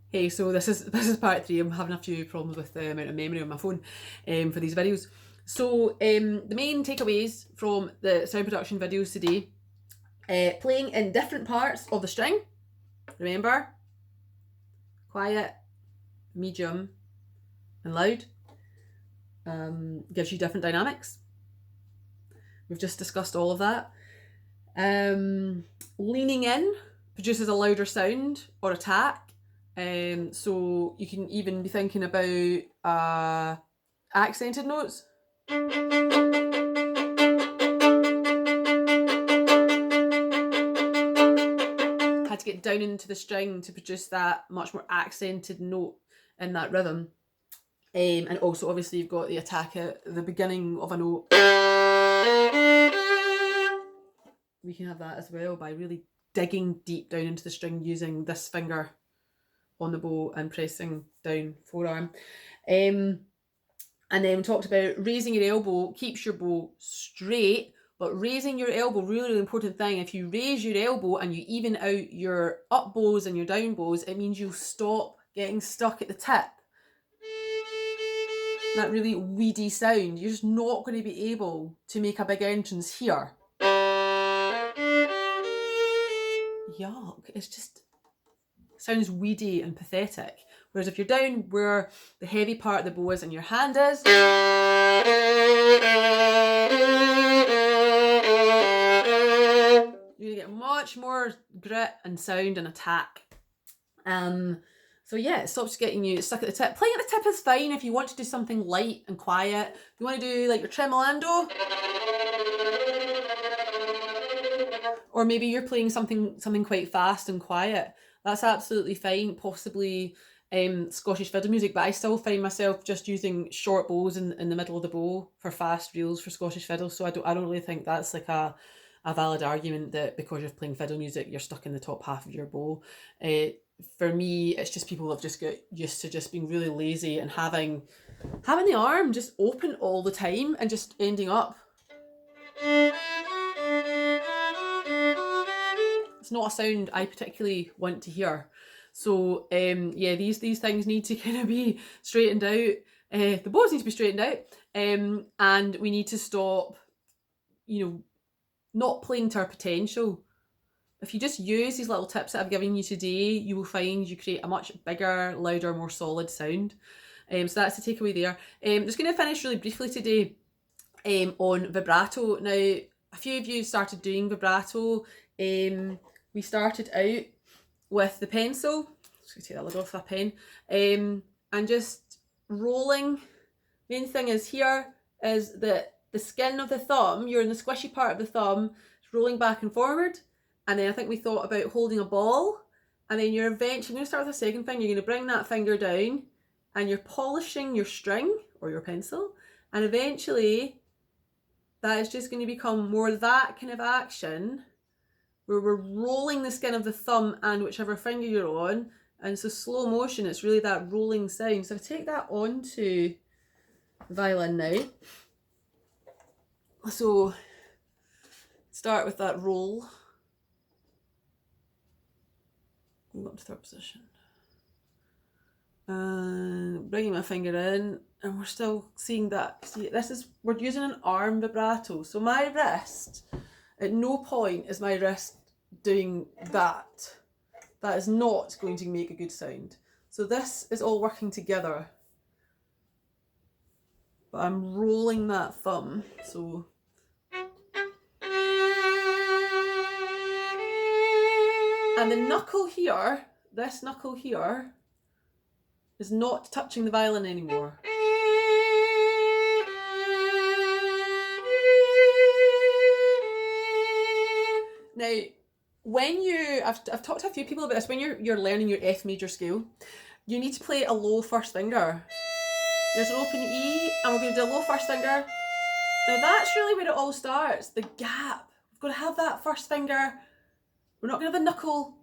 Hey, so this is part three. I'm having a few problems with the amount of memory on my phone for these videos. So the main takeaways from the sound production videos today: playing in different parts of the string. Remember, quiet, medium, and loud gives you different dynamics. We've just discussed all of that. Leaning in produces a louder sound or attack. So you can even be thinking about accented notes. Had to get down into the string to produce that much more accented note in that rhythm. And also, obviously, you've got the attack at the beginning of a note. We can have that as well by really digging deep down into the string using this finger on the bow and pressing down forearm. And then we talked about raising your elbow keeps your bow straight, but raising your elbow, really important thing. If you raise your elbow and you even out your up bows and your down bows, it means you'll stop getting stuck at the tip. That really weedy sound, you're just not going to be able to make a big entrance here. Yuck, it's just sounds weedy and pathetic. Whereas if you're down where the heavy part of the bow is and your hand is, you're gonna get much more grit and sound and attack. So yeah, it stops getting you stuck at the tip. Playing at the tip is fine if you want to do something light and quiet. If you want to do like your tremolando, or maybe you're playing something quite fast and quiet, that's absolutely fine. Possibly Scottish fiddle music, but I still find myself just using short bows in the middle of the bow for fast reels for Scottish fiddle. So I don't really think that's like a valid argument that because you're playing fiddle music you're stuck in the top half of your bow. For me, it's just people have just got used to just being really lazy and having the arm just open all the time and just ending up. It's not a sound I particularly want to hear. So yeah, these things need to kind of be straightened out. The bows need to be straightened out, and we need to stop, not playing to our potential. If you just use these little tips that I've given you today, you will find you create a much bigger, louder, more solid sound. So that's the takeaway there. I'm just going to finish really briefly today on vibrato. Now, a few of you started doing vibrato. We started out with the pencil. Just going to take that lid off that pen. And just rolling. Main thing is here is that the skin of the thumb, you're in the squishy part of the thumb, rolling back and forward. And then I think we thought about holding a ball, and then you're eventually going to start with a second finger. You're going to bring that finger down and you're polishing your string or your pencil, and eventually that is just going to become more that kind of action where we're rolling the skin of the thumb and whichever finger you're on, and so slow motion, it's really that rolling sound. So I take that onto the violin now. So start with that roll. Go up to third position. And bringing my finger in, and we're still seeing that. See, we're using an arm vibrato. So my wrist, at no point is my wrist doing that. That is not going to make a good sound. So this is all working together. But I'm rolling that thumb, so. And the knuckle here, this knuckle here, is not touching the violin anymore. Now, when I've talked to a few people about this, when you're learning your F major scale, you need to play a low first finger. There's an open E, and we're going to do a low first finger. Now that's really where it all starts, the gap. We've got to have that first finger. We're not going to have the knuckle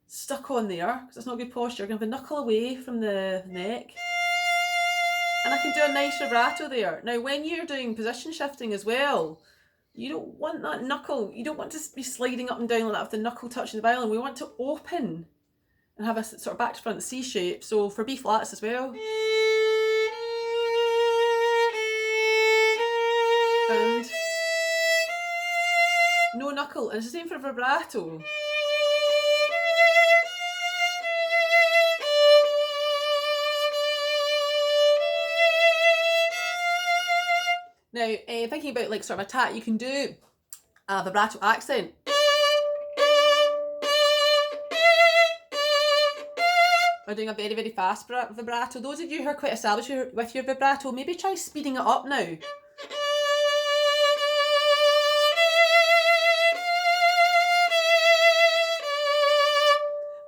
stuck on there, because it's not good posture. We're going to have the knuckle away from the neck. And I can do a nice vibrato there. Now when you're doing position shifting as well, you don't want that knuckle, you don't want to be sliding up and down like that with the knuckle touching the violin. We want to open and have a sort of back to front C shape. So for B flats as well. And no knuckle, and it's the same for vibrato. Now, thinking about like sort of attack, you can do a vibrato accent. Or doing a very, very fast vibrato. Those of you who are quite established with your vibrato, maybe try speeding it up now.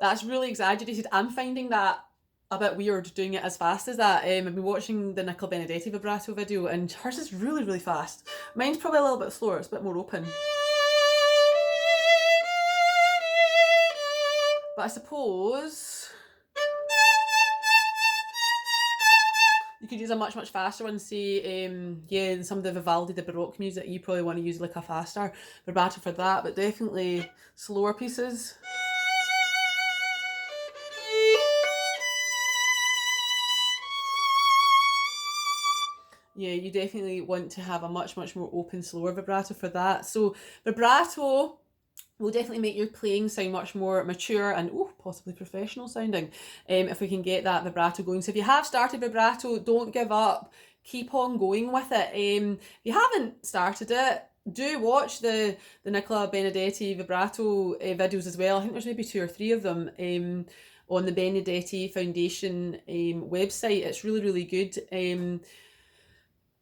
That's really exaggerated. I'm finding that a bit weird doing it as fast as that. I've been watching the Nicola Benedetti vibrato video and hers is really, really fast. Mine's probably a little bit slower, it's a bit more open. But I suppose you could use a much, much faster one, say, yeah, some of the Vivaldi, the Baroque music, you probably want to use like a faster vibrato for that, but definitely slower pieces. Yeah, you definitely want to have a much, much more open, slower vibrato for that. So vibrato will definitely make your playing sound much more mature and possibly professional sounding, if we can get that vibrato going. So if you have started vibrato, don't give up. Keep on going with it. If you haven't started it, do watch the Nicola Benedetti vibrato videos as well. I think there's maybe 2 or 3 of them on the Benedetti Foundation website. It's really, really good.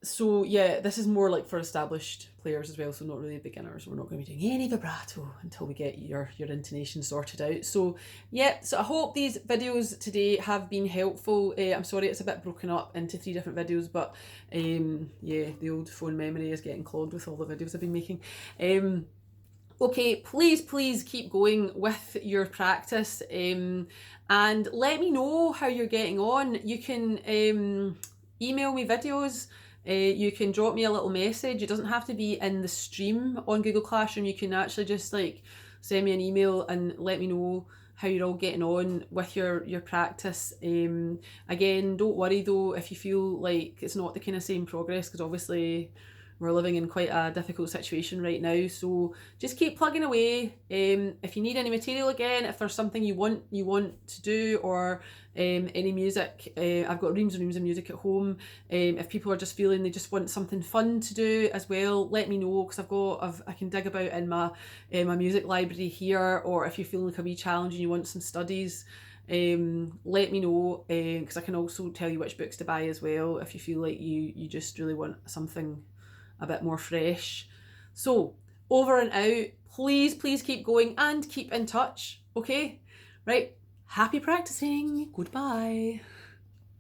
So yeah, this is more like for established players as well, so not really beginners. We're not going to be doing any vibrato until we get your intonation sorted out. So yeah, so I hope these videos today have been helpful. I'm sorry it's a bit broken up into 3 different videos, but yeah, the old phone memory is getting clogged with all the videos I've been making. Okay, please keep going with your practice, and let me know how you're getting on. You can email me videos. You can drop me a little message. It doesn't have to be in the stream on Google Classroom. You can actually just like send me an email and let me know how you're all getting on with your practice. Again, don't worry though if you feel like it's not the kind of same progress, because obviously we're living in quite a difficult situation right now. So just keep plugging away. If you need any material again, if there's something you want to do, or any music, I've got reams and reams of music at home. If people are just feeling they just want something fun to do as well, let me know, because I can dig about in my music library here. Or if you're feeling like a wee challenge and you want some studies, let me know, because I can also tell you which books to buy as well if you feel like you just really want something a bit more fresh. So over and out. Please keep going and keep in touch. Okay, right, happy practicing. Goodbye.